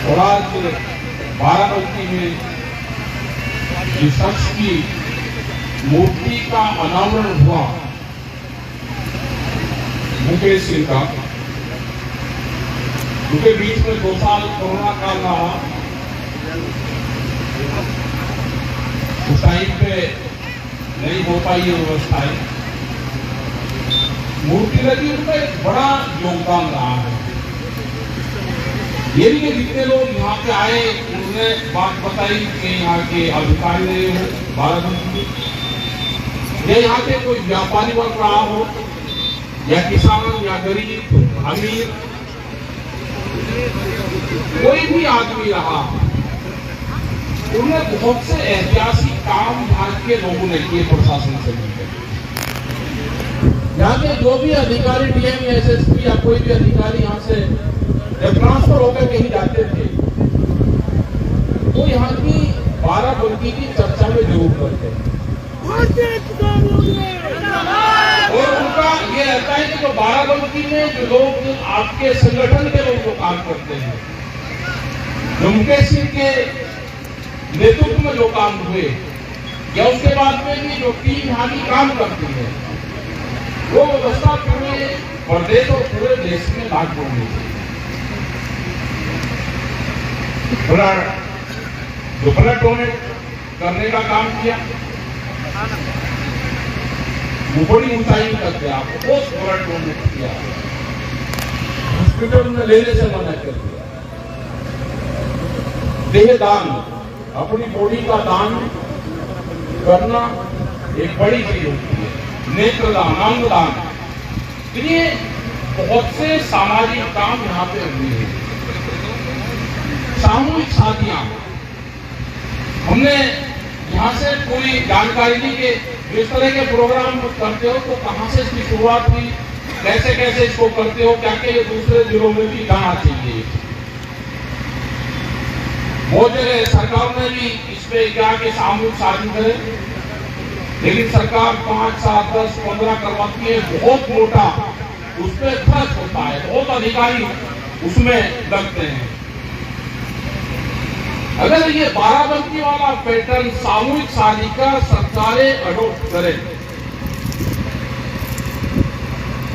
और आज बाराबंकी में जिस शख्स की मूर्ति का अनावरण हुआ, मुकेश सिंह का, उनके बीच में 2 साल कोरोना काल रहा। उस टाइम पे नहीं हो पाई ये व्यवस्थाएं, मूर्ति लगी, उनमें बड़ा योगदान रहा है। ये भी जितने लोग यहाँ पे आए उन्होंने बात बताई कि यहाँ के अधिकारी रहे हो बाराबंकी, या यहाँ के कोई व्यापारी वर्ग रहा हो, या किसान, या गरीब, अमीर, कोई भी आदमी रहा, उन्हें बहुत से ऐतिहासिक काम यहाँ के लोगों ने किए प्रशासन से मिलकर। यहाँ के जो भी अधिकारी, डीएम या एसएसपी या कोई भी अधिकारी यहाँ से जब ट्रांसफर होकर कहीं जाते थे तो यहाँ की बाराबंकी की चर्चा में जरूर करते और उनका ये रहता है कि जो बाराबंकी में जो लोग आपके संगठन के लोग जो काम करते हैं, जो मुकेश सिंह के नेतृत्व में जो काम हुए, या उसके बाद में भी जो टीम यहाँ की काम करती है, वो व्यवस्था पूरे प्रदेश और पूरे देश में लागू होनी चाहिए। जो ब्लड डोनेट करने का काम किया, वो बड़ी ऊंचाई तक गया, बहुत ब्लड डोनेट किया, हॉस्पिटल में लेने से मना कर दिया। देह दान, अपनी बॉडी का दान करना एक बड़ी चीज होती है। नेत्रदान, अंगदान, ये बहुत से सामाजिक काम यहाँ पे हुए हैं। सामूहिक शादियां, हमने यहाँ से पूरी जानकारी ली कि इस तरह के प्रोग्राम करते हो तो कहाँ से इसकी शुरुआत हुई, कैसे कैसे इसको करते हो, क्या क्या ये दूसरे जिलों में भी जाना चाहिए। बहुत जगह सरकार ने भी इस पे क्या कि सामूहिक शादी करे, लेकिन सरकार 5, 7, 10, 15 करवाती है, बहुत मोटा उस पर खर्च होता है, बहुत अधिकारी उसमें लगते हैं। अगर ये बाराबंकी वाला पैटर्न सामूहिक शादी का सरकारें अडॉप्ट करें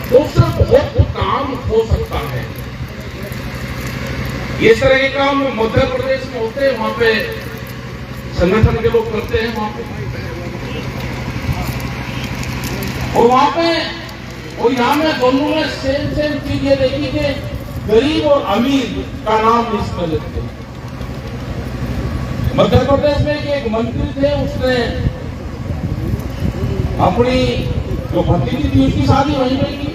तो उससे बहुत काम हो सकता है। इस तरह के काम मध्य प्रदेश में होते हैं, वहां पे संगठन के लोग करते हैं वहां पे, और वहां पे और यहाँ में दोनों में सेम चीज ये देखी कि गरीब और अमीर का नाम इसमें लिखते हैं। मध्य प्रदेश में एक मंत्री थे, उसने अपनी जो भतीजी थी उसकी शादी वहीं पे की,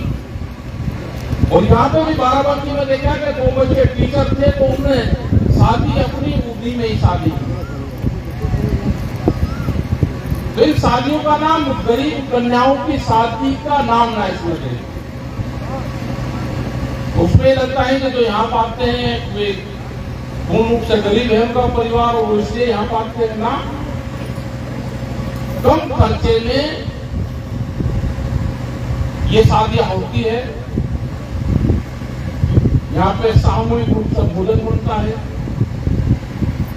और यहाँ पे भी बाराबंकी में देखा कि 2 बच्चे टीचर थे तो उसने शादी अपनी बुद्धि में ही शादी की। तो इन शादियों का नाम गरीब कन्याओं की शादी का नाम ना इसमें दे। उसमें लगता है कि जो यहाँ पाते हैं वे पूर्ण रूप से गरीब है उनका परिवार, और इसलिए यहाँ पाते हैं ना, कम खर्चे में ये शादियां होती है। यहाँ पे सामूहिक रूप से भोजन बनता है।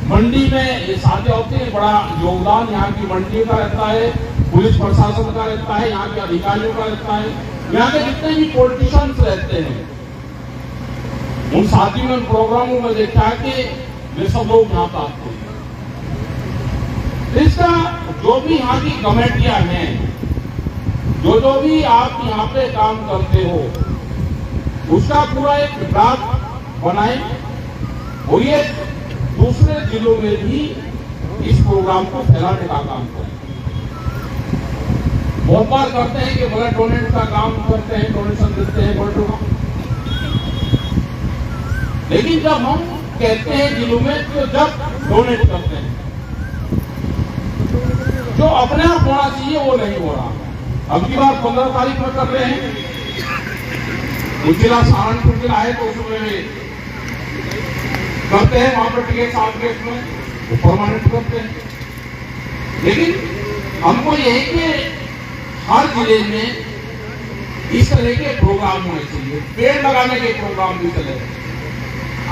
मंडी में ये शादियां होती है, बड़ा योगदान यहाँ की मंडी का रहता है, पुलिस प्रशासन का रहता है, यहाँ के अधिकारियों का रहता है, यहाँ के जितने भी पॉलिटिशियंस रहते हैं उन शादियों में, प्रोग्रामों में देखा है कि वे सब लोग यहाँ पर आते हैं। इसका जो भी यहाँ की कमेटियां हैं, जो भी आप यहाँ पे काम करते हो, उसका पूरा एक ड्राफ्ट बनाए और ये दूसरे जिलों में भी इस प्रोग्राम को फैलाने का काम करें। बहुत बार करते हैं कि ब्लड डोनेट का काम करते हैं, डोनेशन देते हैं ब्लड का, लेकिन जब हम कहते हैं जिलों में तो जब डोनेट करते हैं जो अपने आप होना चाहिए वो नहीं हो रहा। अब की बार 15 तारीख में कर रहे हैं, जिला सहारनपुर जिला है तो उसमें करते हैं, वहां पर टिकट आउटलेट में वो परमानेंट करते हैं। लेकिन हमको ये है कि हर जिले में इस तरह के प्रोग्राम होने चाहिए, पेड़ लगाने के प्रोग्राम भी चले।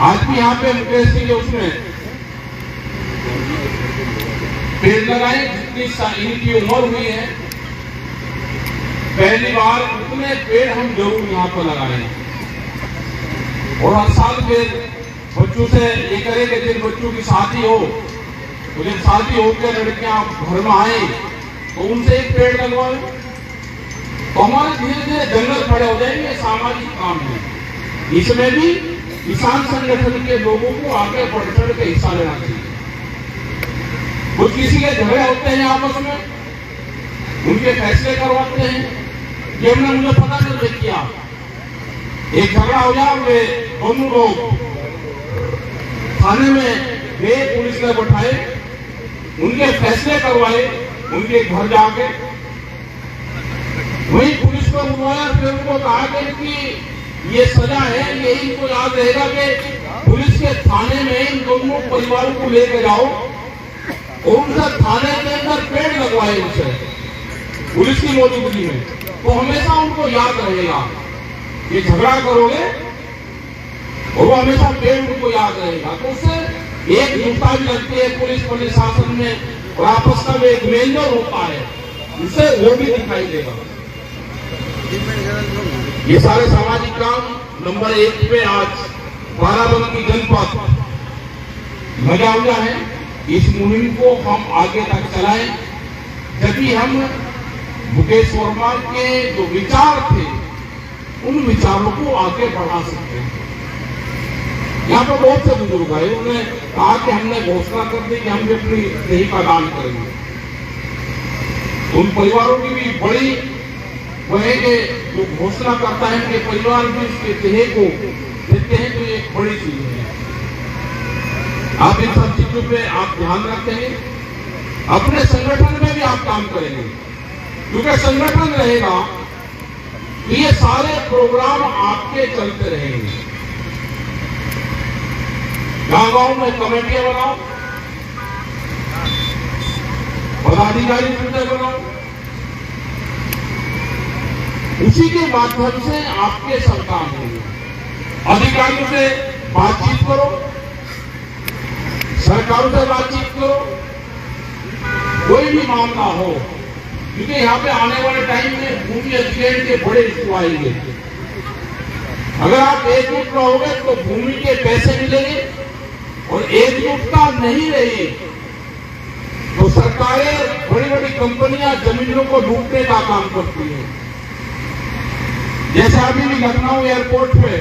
आज भी यहाँ पे मुकेश सिंह के उसमें पेड़ लगाए, जितनी इनकी उम्र हुई है पहली बार उतने पेड़ हम जरूर यहाँ पर लगाए। और हर साल फिर बच्चों से ये करें कि जिन बच्चों की शादी हो तो जब शादी होकर लड़कियां घर में आए तो उनसे एक पेड़ लगवाए, तो हमारे धीरे धीरे जंगल खड़े हो जाएंगे। सामाजिक काम है, इसमें भी किसान संगठन के लोगों को आगे बढ़ चढ़ के हिस्सा लेना चाहिए। कुछ किसी के झगड़े होते हैं आपस में, उनके फैसले करवाते हैं, ये हमने मुझे पता नहीं किया। एक झगड़ा हो जाए, वे दोनों लोग थाने में गए, पुलिस ने बैठाए, उनके फैसले करवाए, उनके घर जाके वही पुलिस को बुलाया, फिर उनको कहा कि ये सजा है, ये इनको याद रहेगा कि पुलिस के थाने में इन दोनों परिवारों को लेकर जाओ और उनसे थाने के अंदर पेड़ लगवाए उनसे पुलिस की मौजूदगी में, तो हमेशा उनको याद रहेगा। ये झगड़ा करोगे और वो हमेशा पेड़ उनको याद रहेगा, तो उससे एक जुटता भी लगती है पुलिस प्रशासन में, और आपस का एक मेलजोल होता है, उससे वो भी दिखाई देगा। ये सारे सामाजिक काम नंबर 1 पे आज बाराबंकी जनपद लगा हुआ है। इस मुहिम को हम आगे तक चलाएं, जबकि हम मुकेश वर्मा के जो विचार थे उन विचारों को आगे बढ़ा सकते हैं। यहाँ पर बहुत से बुजुर्ग आए, उन्होंने कहा कि हमने घोषणा कर दी कि हम भी अपनी देही का दान करेंगे। उन परिवारों की भी बड़ी वह है कि जो घोषणा करता है कि परिवार भी उसके देह को देते हैं, तो ये एक बड़ी चीज है। आप इन सब चीजों पे आप ध्यान रखेंगे, अपने संगठन में भी आप काम करेंगे, क्योंकि संगठन रहेगा तो ये सारे प्रोग्राम आपके चलते रहेंगे। गांव-गांव में कमेटियां बनाओ, पदाधिकारी बनाओ, उसी के माध्यम से आपके सब काम होंगे। अधिकारियों से बातचीत करो, सरकारों से बातचीत करो, कोई भी मामला हो, क्योंकि यहाँ पे आने वाले टाइम में भूमि अधिग्रहण के बड़े इशू आएंगे। अगर आप एकजुट रहोगे तो भूमि के पैसे मिलेंगे, और एकजुटता नहीं रही तो सरकारें, बड़ी बड़ी कंपनियां जमीनों को लूटने का काम करती हैं। जैसे अभी भी लखनऊ एयरपोर्ट पे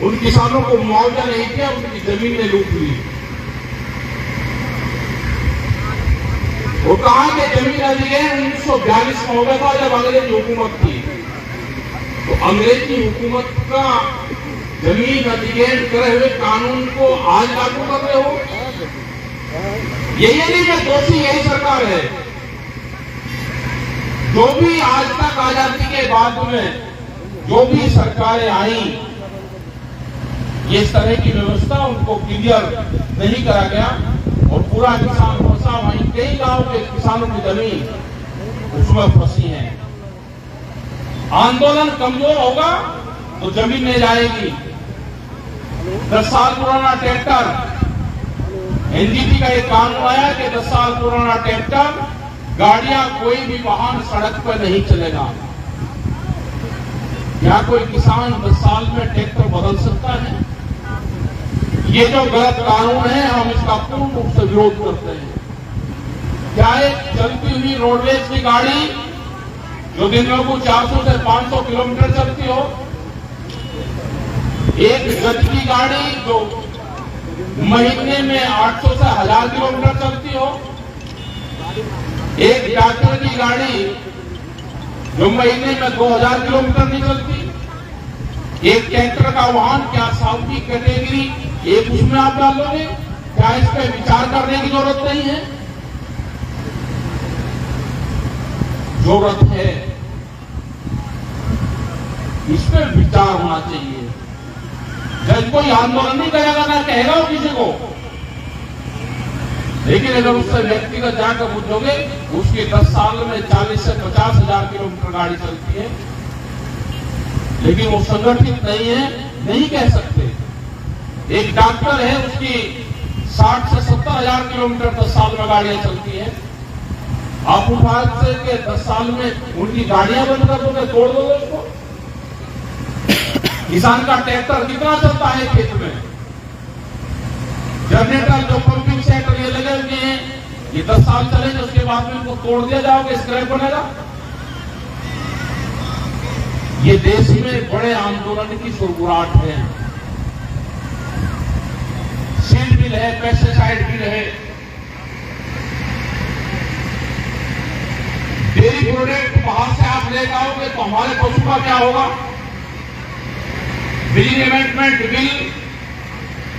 उन किसानों को मुआवजा नहीं किया, उनकी जमीन ने लूट ली। वो कहा कि जमीन अधिग्रहण 1942 में हो गया था, जब अंग्रेजी हुकूमत थी। तो अंग्रेजी हुकूमत का जमीन अधिग्रहण करे हुए कानून को आज लागू कर रहे हो। यही नहीं कि दोषी यही सरकार है। जो भी आज तक आजादी के बाद में जो भी सरकारें आई, इस तरह की व्यवस्था उनको क्लियर नहीं करा गया, और पूरा किसान फंसा। वहीं कई गांव के किसानों की जमीन उसमें फंसी है। आंदोलन कमजोर होगा तो जमीन नहीं जाएगी। 10 साल पुराना ट्रैक्टर, एनजीटी का एक कानून आया कि 10 साल पुराना ट्रैक्टर, गाड़ियां, कोई भी वाहन सड़क पर नहीं चलेगा। क्या कोई किसान 10 साल में ट्रैक्टर बदल सकता है? ये जो गलत कानून है, हम इसका पूर्ण रूप से विरोध करते हैं। क्या एक चलती हुई रोडवेज की गाड़ी जो दिन में को 400 से 500 किलोमीटर चलती हो, एक गज की गाड़ी जो महीने में 800 से 1000 किलोमीटर चलती हो, एक ट्रैक्टर की गाड़ी जो महीने में 2000 किलोमीटर नहीं चलती, एक ट्रैक्टर का वाहन, क्या साउथी कैटेगरी एक उसमें आप डालोगे? क्या इस पर विचार करने की जरूरत नहीं है? जरूरत है, इस पर विचार होना चाहिए। जब कोई आंदोलन नहीं करेगा ना कहेगा वो किसी को, लेकिन अगर उससे व्यक्तिगत जाकर पूछोगे, उसकी 10 साल में 40 से 50 हजार किलोमीटर गाड़ी चलती है, लेकिन वो संगठित नहीं है, नहीं कह सकते। एक डॉक्टर है, उसकी 60 से 70 हजार किलोमीटर 10 साल में गाड़ियां चलती हैं। आप उठा के 10 साल में उनकी गाड़ियां बंद कर दोगे, तोड़ दोगे उसको। किसान का ट्रैक्टर कितना चलता है खेत में, जनरेटर जो पंपिंग सेट ये लगे हुए हैं, ये 10 साल चलेंगे, उसके बाद में इनको तोड़ दिया जाओगे, स्क्रैप बनेगा। ये देश में बड़े आंदोलन की सुरगुराहट है। सीड बिल है, पेस्टिसाइड बिल है, डेयरी प्रोडक्ट बाहर से आप लेकर आओगे तो हमारे पशु का क्या होगा। बिलिंग अमेंडमेंट बिल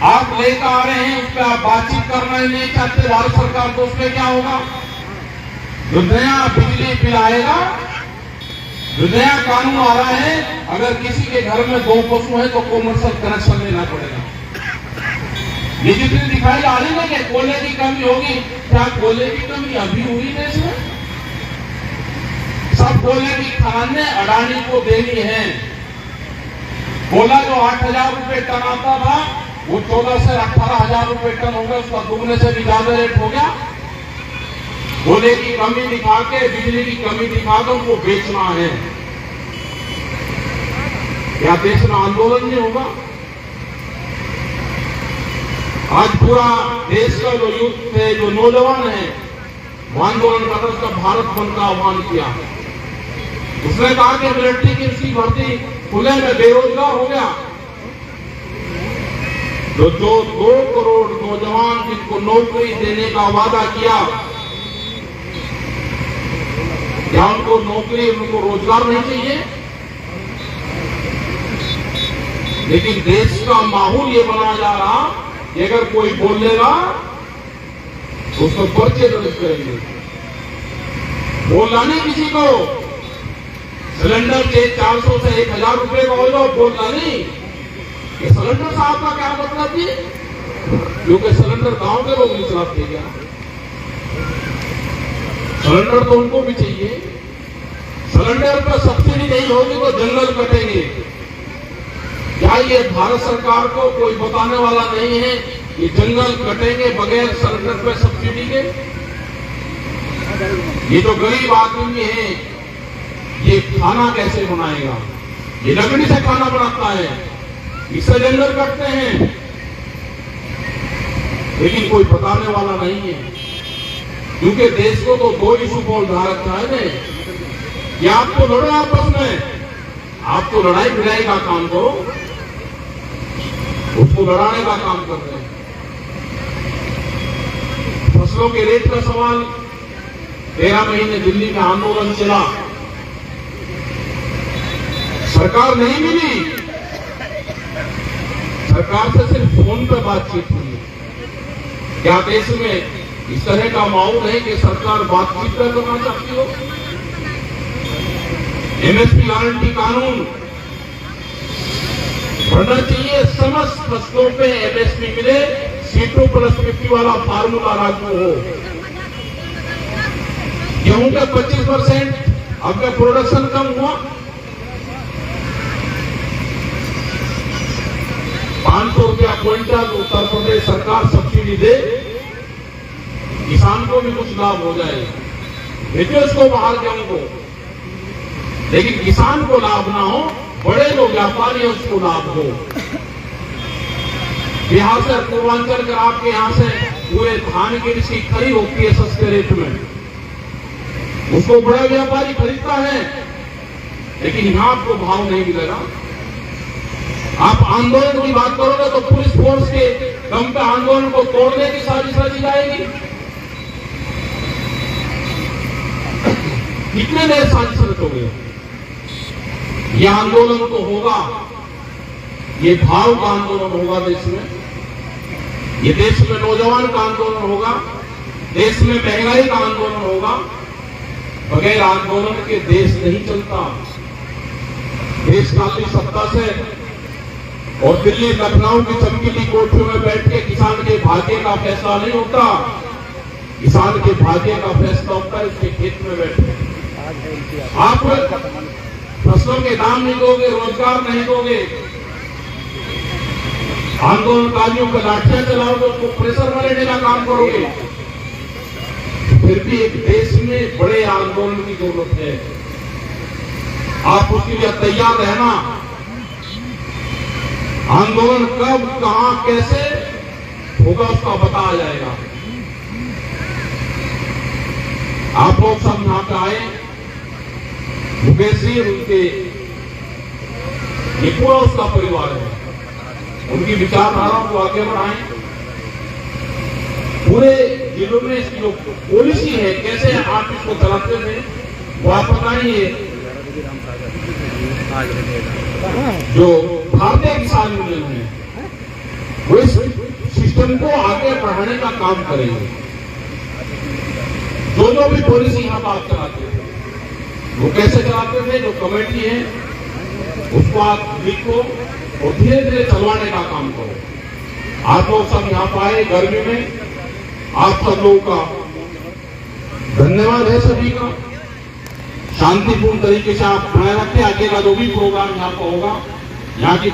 आप लेकर आ रहे हैं, उस पर आप बातचीत करना ही नहीं चाहते भारत सरकार, तो उसमें क्या होगा। जो नया बिजली बिल आएगा, जो नया कानून आ रहा है, अगर किसी के घर में 2 पशु है तो कॉमर्शियल कनेक्शन लेना पड़ेगा। ये जितनी दिखाई आ रही है कि कोयले की कमी होगी, क्या कोयले की कमी अभी हुई देश में? सब कोयले की खानें अडानी को देनी है। कोयला जो 8,000 रुपए टन आता था, वो 14 से 18,000 रुपए टन हो गया, उसका दुगने से भी ज्यादा रेट हो गया। कोयले की कमी दिखा के, बिजली की कमी दिखा के उनको बेचना है। क्या देश में आंदोलन नहीं होगा? आज पूरा देश का जो यूथ है, जो नौजवान है, वो आंदोलन कर रहा, उसका भारत बंद का आह्वान किया। उसने कहा कि मिलिट्री की उसकी भर्ती खुले में बेरोजगार हो गया, जो 2 करोड़ नौजवान जिनको नौकरी देने का वादा किया, क्या उनको नौकरी, उनको रोजगार नहीं चाहिए? लेकिन देश का माहौल ये बनाया जा रहा कि अगर कोई बोल लेगा तो उसको पर्चे दर्ज करेंगे। बोलना नहीं किसी को, सिलेंडर के 400 से 1,000 रुपए का हो जाओ, बोलना नहीं। ये सिलेंडर साहब का क्या मतलब जी? क्योंकि सिलेंडर गांव के लोग नहीं चलाते क्या? सिलेंडर तो उनको भी चाहिए। सिलेंडर पर सब्सिडी नहीं होगी तो जंगल कटेंगे। क्या ये भारत सरकार को कोई बताने वाला नहीं है कि जंगल कटेंगे बगैर सिलेंडर पर सब्सिडी के? ये जो गरीब आदमी है, ये खाना कैसे बनाएगा? ये लकड़ी से खाना बनाता है, इससे जंगल कटते हैं, लेकिन कोई बताने वाला नहीं है। क्योंकि देश को तो 2 इशू को उठा रखा है ना, कि आप तो लड़ो आपस में, आप तो लड़ाई भिड़ाई का काम करो, उसको लड़ाने का काम कर रहे हैं। फसलों के रेट का सवाल, 13 महीने दिल्ली में आंदोलन चला, सरकार नहीं मिली, सरकार से सिर्फ फोन पर बातचीत हुई। क्या देश में इस तरह का माहौल है कि सरकार बातचीत करना चाहती हो? एमएसपी गारंटी कानून बनना चाहिए, समस्त फसलों पे एमएसपी मिले, C2+50 वाला फार्मूला लागू हो। गेहूं का 25% अब का प्रोडक्शन कम हुआ, 500 रुपया क्विंटल उत्तर प्रदेश सरकार सब्सिडी दे, किसान को भी कुछ लाभ हो जाए, भेजे उसको बाहर गेहूं को, लेकिन किसान को लाभ ना हो, बड़े जो व्यापारी हैं उसको लाभ हो। बिहार से पूर्वांचल कर आपके यहां से पूरे धान की इसकी खरीद होती है सस्ते रेट में, उसको बड़ा व्यापारी खरीदता है, लेकिन यहां आपको भाव नहीं मिलेगा। आप आंदोलन की बात करोगे तो पुलिस फोर्स के दम पे आंदोलन को तोड़ने की साजिश रची जाएगी। कितने देर साजिश रचोगे? ये आंदोलन तो होगा, ये भाव का आंदोलन होगा देश में, ये देश में नौजवान का आंदोलन होगा, देश में महंगाई का आंदोलन होगा। बगैर आंदोलन के देश नहीं चलता। देश काली सत्ता से और दिल्ली लखनऊ की चमकीली कोठियों में बैठ के किसान के भाग्य का फैसला नहीं होता। किसान के भाग्य का फैसला होता है उसके खेत में बैठे। आप फसलों के दाम नहीं दोगे, रोजगार नहीं दोगे, आंदोलनकारियों का लाठियां चलाओगे, उसको प्रेशर में लेने का काम करोगे। फिर भी एक देश में बड़े आंदोलन की जरूरत है, आप उसके लिए तैयार रहना। आंदोलन कब, कहां, कैसे होगा उसका बताया जाएगा। आप लोग सब यहां पे आए, मुकेश जी उनके ये पूरा उसका परिवार है, उनकी विचारधारा को आगे बढ़ाएं। पूरे जिलों में इसकी जो पॉलिसी है, कैसे आप इसको चलाते थे वो आप बताइए। जो भारतीय किसान यूनियन है वो इस सिस्टम को आगे बढ़ाने का काम करेंगे। जो भी पॉलिसी यहां पर आप चलाते थे वो कैसे चलाते थे, जो कमेटी है उसको आप लिखो और धीरे धीरे चलवाने का काम करो। आप लोग सब यहां पर आए गर्मी में, आप सब लोगों का धन्यवाद है सभी का। शांतिपूर्ण तरीके से आप बनाए रखें। आगे का जो भी प्रोग्राम यहाँ पर होगा, यहाँ की